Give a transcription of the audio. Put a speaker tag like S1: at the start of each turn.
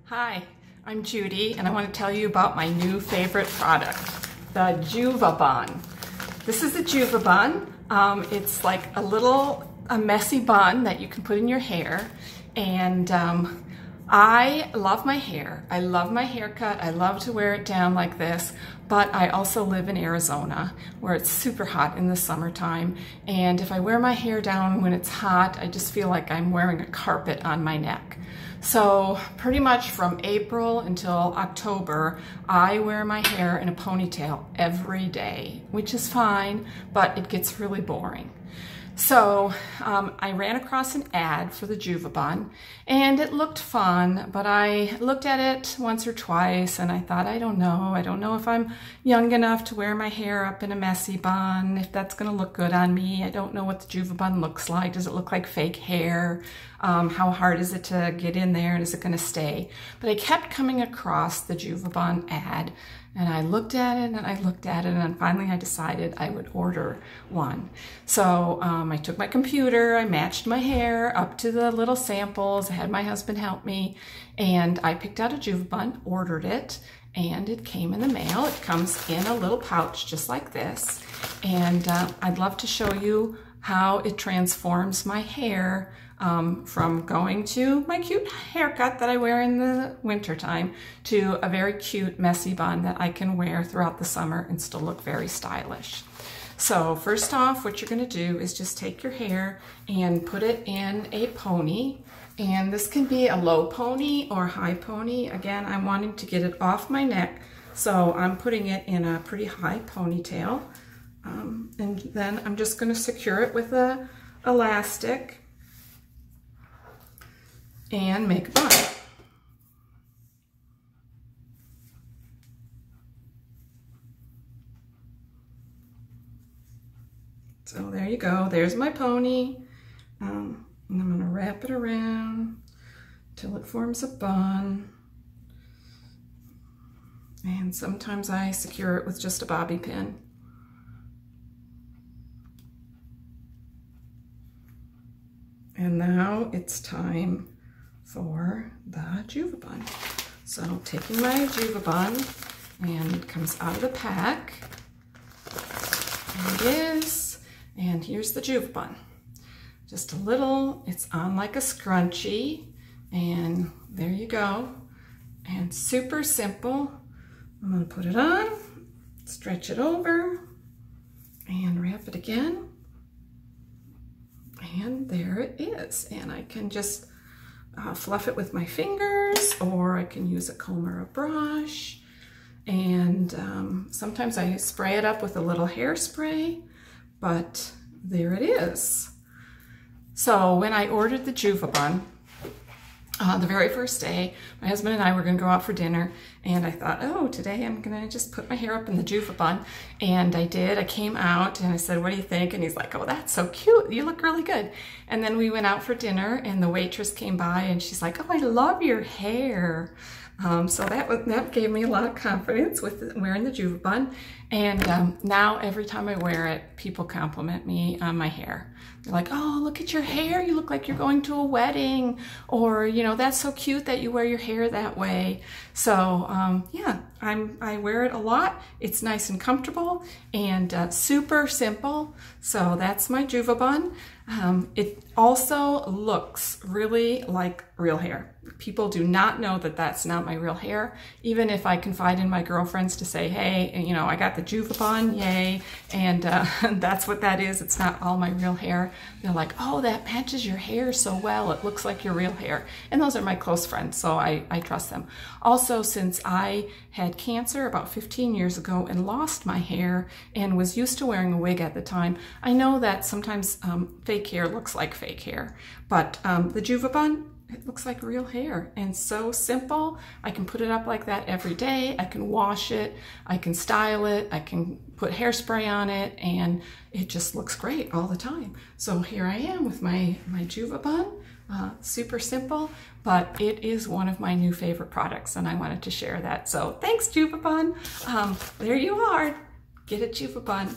S1: Hi, I'm Judy, and I want to tell you about my new favorite product, the JuvaBun. This is the JuvaBun. It's like a messy bun that you can put in your hair, and I love my hair. I love my haircut. I love to wear it down like this, but I also live in Arizona where it's super hot in the summertime, and if I wear my hair down when it's hot, I just feel like I'm wearing a carpet on my neck. So pretty much from April until October, I wear my hair in a ponytail every day, which is fine, but it gets really boring. So I ran across an ad for the JuvaBun, and it looked fun, but I looked at it once or twice and I thought, I don't know if I'm young enough to wear my hair up in a messy bun, if that's gonna look good on me. I don't know what the JuvaBun looks like. Does it look like fake hair? How hard is it to get in there, and is it gonna stay? But I kept coming across the JuvaBun ad, and I looked at it and I looked at it, and finally I decided I would order one. So I took my computer, I matched my hair up to the little samples, I had my husband help me, and I picked out a JuvaBun, ordered it, and it came in the mail. It comes in a little pouch just like this, and I'd love to show you how it transforms my hair from going to my cute haircut that I wear in the wintertime to a very cute messy bun that I can wear throughout the summer and still look very stylish. So first off, what you're going to do is just take your hair and put it in a pony, and this can be a low pony or high pony. Again, I'm wanting to get it off my neck, so I'm putting it in a pretty high ponytail, and then I'm just going to secure it with a elastic and make a bun. So there you go, there's my pony. And I'm gonna wrap it around till it forms a bun. And sometimes I secure it with just a bobby pin. And now it's time for the JuvaBun. So taking my JuvaBun, and it comes out of the pack. There it is. And here's the JuvaBun. Just a little, it's on like a scrunchie, and there you go. And super simple. I'm gonna put it on, stretch it over, and wrap it again. And there it is. And I can just fluff it with my fingers, or I can use a comb or a brush. And sometimes I spray it up with a little hairspray, but there it is. So when I ordered the JuvaBun, the very first day, my husband and I were going to go out for dinner, and I thought, oh, today I'm going to just put my hair up in the JuvaBun, and I did. I came out and I said, what do you think? And he's like, oh, that's so cute. You look really good. And then we went out for dinner, and the waitress came by, and she's like, oh, I love your hair. So that gave me a lot of confidence with wearing the JuvaBun, and now every time I wear it, people compliment me on my hair. They're like, oh, look at your hair, you look like you're going to a wedding, or, you know, that's so cute that you wear your hair that way. So yeah, I wear it a lot. It's nice and comfortable and super simple. So that's my JuvaBun. It also looks really like real hair. People do not know that that's not my real hair. Even if I confide in my girlfriends to say, hey, you know, I got the JuvaBun, yay, and that's what that is. It's not all my real hair. They're like, oh, that matches your hair so well. It looks like your real hair. And those are my close friends, so I trust them. Also, since I had cancer about 15 years ago and lost my hair and was used to wearing a wig at the time, I know that sometimes fake hair looks like fake hair, but the JuvaBun, it looks like real hair, and so simple. I can put it up like that every day. I can wash it, I can style it, I can put hairspray on it, and it just looks great all the time. So here I am with my JuvaBun. Super simple, but it is one of my new favorite products, and I wanted to share that. So thanks, JuvaBun. There you are. Get a JuvaBun.